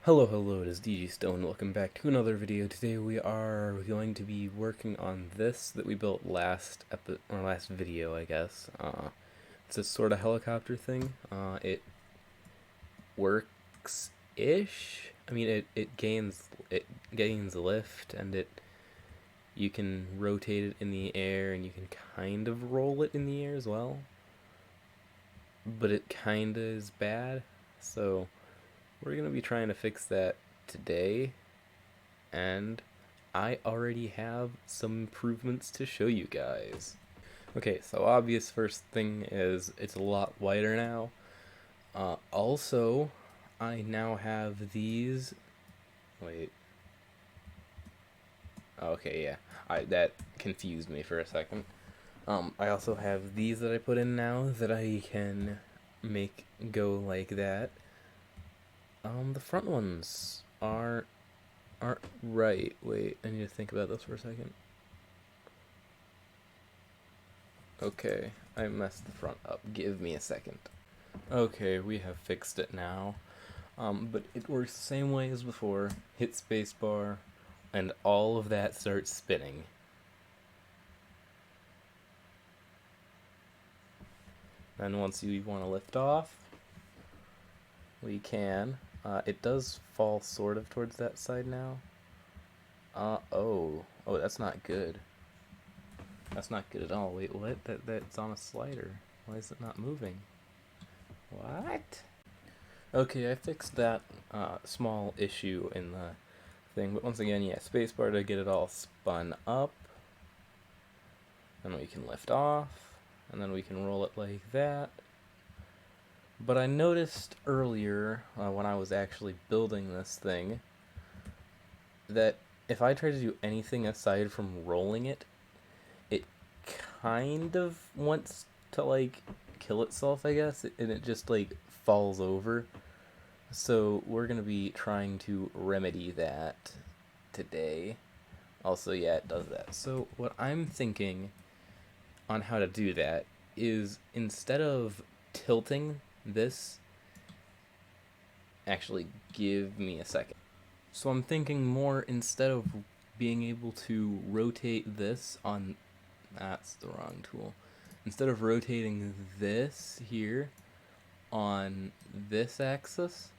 Hello, it is DG Stone. Welcome back to another video. Today we are going to be working on this that we built last video, I guess. It's a sort of helicopter thing. It works-ish. I mean, it gains lift, and you can rotate it in the air, and you can kind of roll it in the air as well. But it kinda is bad, so we're going to be trying to fix that today, and I already have some improvements to show you guys. Okay, so obvious first thing is it's a lot wider now. Also, I now have these. Wait. Okay, yeah. That confused me for a second. I also have these that I put in now that I can make go like that. The front ones aren't right. Wait, I need to think about this for a second. Okay, I messed the front up. Give me a second. Okay, we have fixed it now. But it works the same way as before. Hit spacebar, and all of that starts spinning. Then once you want to lift off, we can. It does fall sort of towards that side now. Oh, that's not good. That's not good at all. Wait, what? That's on a slider. Why is it not moving? What? Okay, I fixed that small issue in the thing, but once again, yeah, spacebar to get it all spun up. Then we can lift off, and then we can roll it like that. But I noticed earlier, when I was actually building this thing, that if I try to do anything aside from rolling it, it kind of wants to, like, kill itself, I guess, and it just, like, falls over. So we're going to be trying to remedy that today. Also, yeah, it does that. So what I'm thinking on how to do that is, instead of tilting this, actually, give me a second. So I'm thinking more, instead of being able to rotate this on, that's the wrong tool. Instead of rotating this here on this axis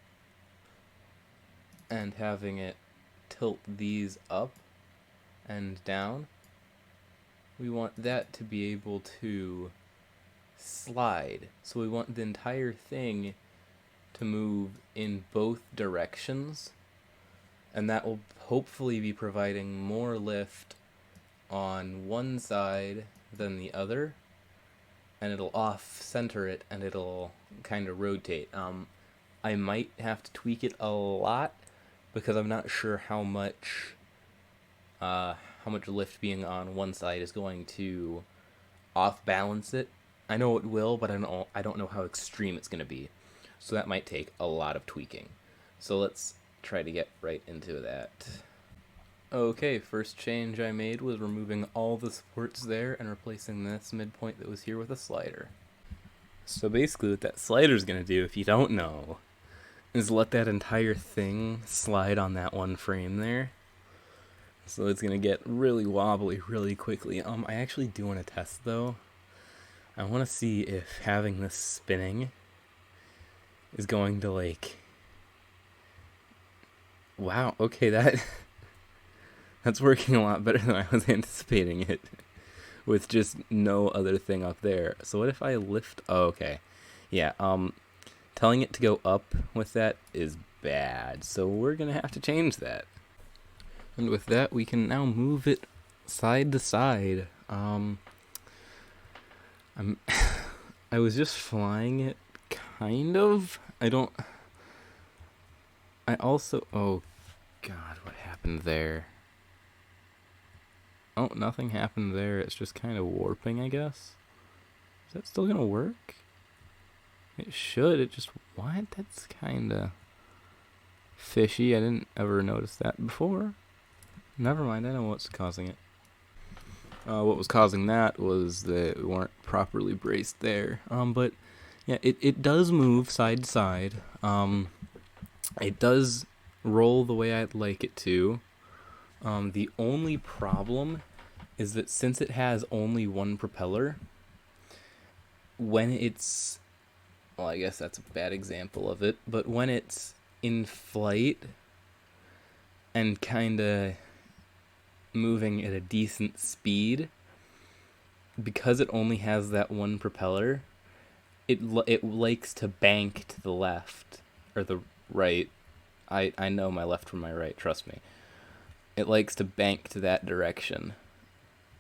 and having it tilt these up and down, we want that to be able to slide. So we want the entire thing to move in both directions, and that will hopefully be providing more lift on one side than the other, and it'll off-center it, and it'll kind of rotate. I might have to tweak it a lot, because I'm not sure how much lift being on one side is going to off-balance it. I know it will, but I don't know how extreme it's going to be. So that might take a lot of tweaking. So let's try to get right into that. Okay, first change I made was removing all the supports there and replacing this midpoint that was here with a slider. So basically what that slider's going to do, if you don't know, is let that entire thing slide on that one frame there. So it's going to get really wobbly really quickly. I actually do want to test, though. I want to see if having this spinning is going to, like... Wow, okay, that's working a lot better than I was anticipating it, with just no other thing up there. So what if I lift... Oh, okay. Yeah, telling it to go up with that is bad, so we're going to have to change that. And with that, we can now move it side to side. I was just flying it, kind of. Oh God, what happened there? Oh, nothing happened there. It's just kind of warping, I guess. Is that still gonna work? It should. It just... What? That's kind of fishy. I didn't ever notice that before. Never mind, I know what's causing it. What was causing that was that we weren't properly braced there. But yeah, it does move side to side. It does roll the way I'd like it to. The only problem is that since it has only one propeller, when it's, well, I guess that's a bad example of it, but when it's in flight and kind of moving at a decent speed, because it only has that one propeller, it likes to bank to the left or the right. I know my left from my right, trust me. It likes to bank to that direction.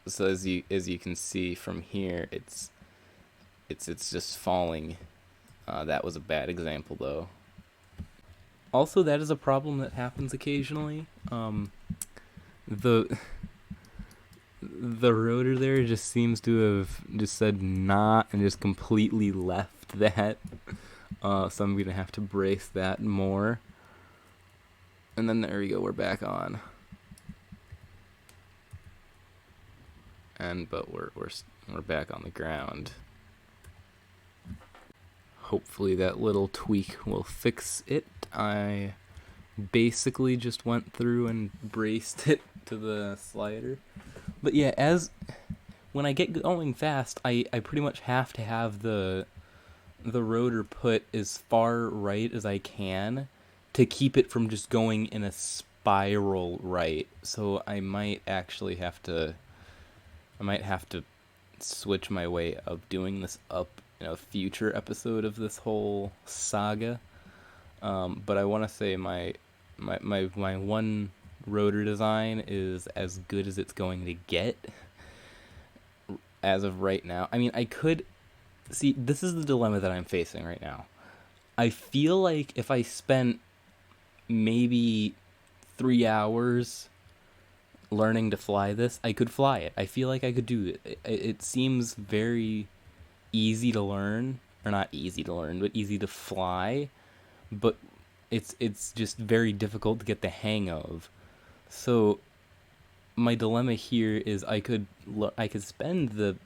So as you can see from here, it's just falling. That was a bad example though. Also, that is a problem that happens occasionally. The the rotor there just seems to have just said not and just completely left that. So I'm gonna have to brace that more. And then there we go, we're back on. But we're back on the ground. Hopefully that little tweak will fix it. I basically just went through and braced it to the slider. But yeah, when I get going fast, I pretty much have to have the rotor put as far right as I can to keep it from just going in a spiral right. So I might have to switch my way of doing this up in a future episode of this whole saga. But I want to say my one rotor design is as good as it's going to get as of right now. I mean, I could see, this is the dilemma that I'm facing right now. I feel like if I spent maybe 3 hours learning to fly this, I could fly it. I feel like I could do it. It seems very easy to learn, or not easy to learn, but easy to fly. But it's just very difficult to get the hang of. So my dilemma here is I could spend the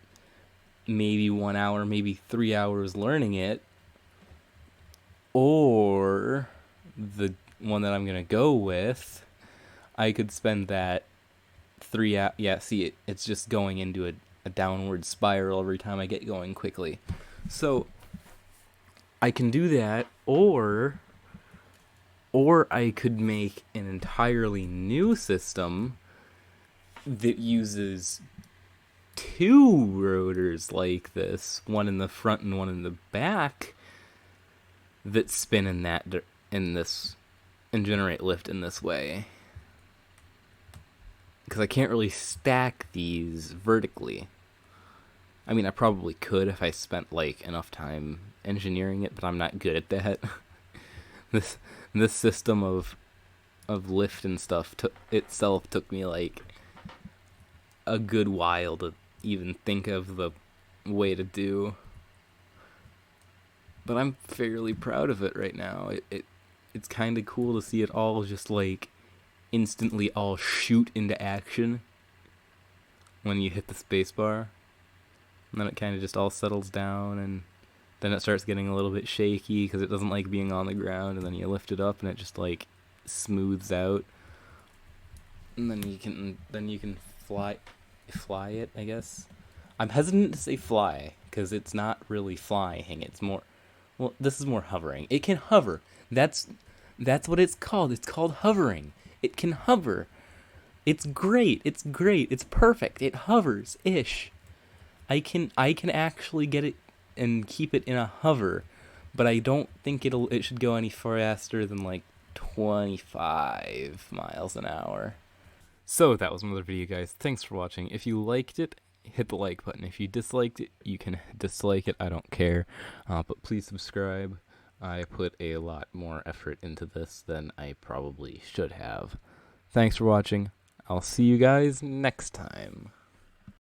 maybe 1 hour, maybe 3 hours learning it, or the one that I'm gonna go with, I could spend that 3 hours. Yeah, see, it's just going into a downward spiral every time I get going quickly. So I can do that, or I could make an entirely new system that uses 2 rotors like this, one in the front and one in the back, that spin in this and generate lift in this way. Because I can't really stack these vertically. I mean, I probably could if I spent like enough time engineering it, but I'm not good at that. This system of lift and stuff took me like a good while to even think of the way to do. But I'm fairly proud of it right now. It's kind of cool to see it all just like instantly all shoot into action when you hit the spacebar. And then it kind of just all settles down, and then it starts getting a little bit shaky because it doesn't like being on the ground, and then you lift it up and it just like smooths out. And then you can fly it, I guess. I'm hesitant to say fly because it's not really flying. It's more, well, this is more hovering. It can hover. That's what it's called. It's called hovering. It can hover. It's great. It's perfect. It hovers ish. I can actually get it and keep it in a hover, but I don't think it should go any faster than like 25 miles an hour. So that was another video, guys. Thanks for watching. If you liked it, hit the like button. If you disliked it, you can dislike it. I don't care. But please subscribe. I put a lot more effort into this than I probably should have. Thanks for watching. I'll see you guys next time.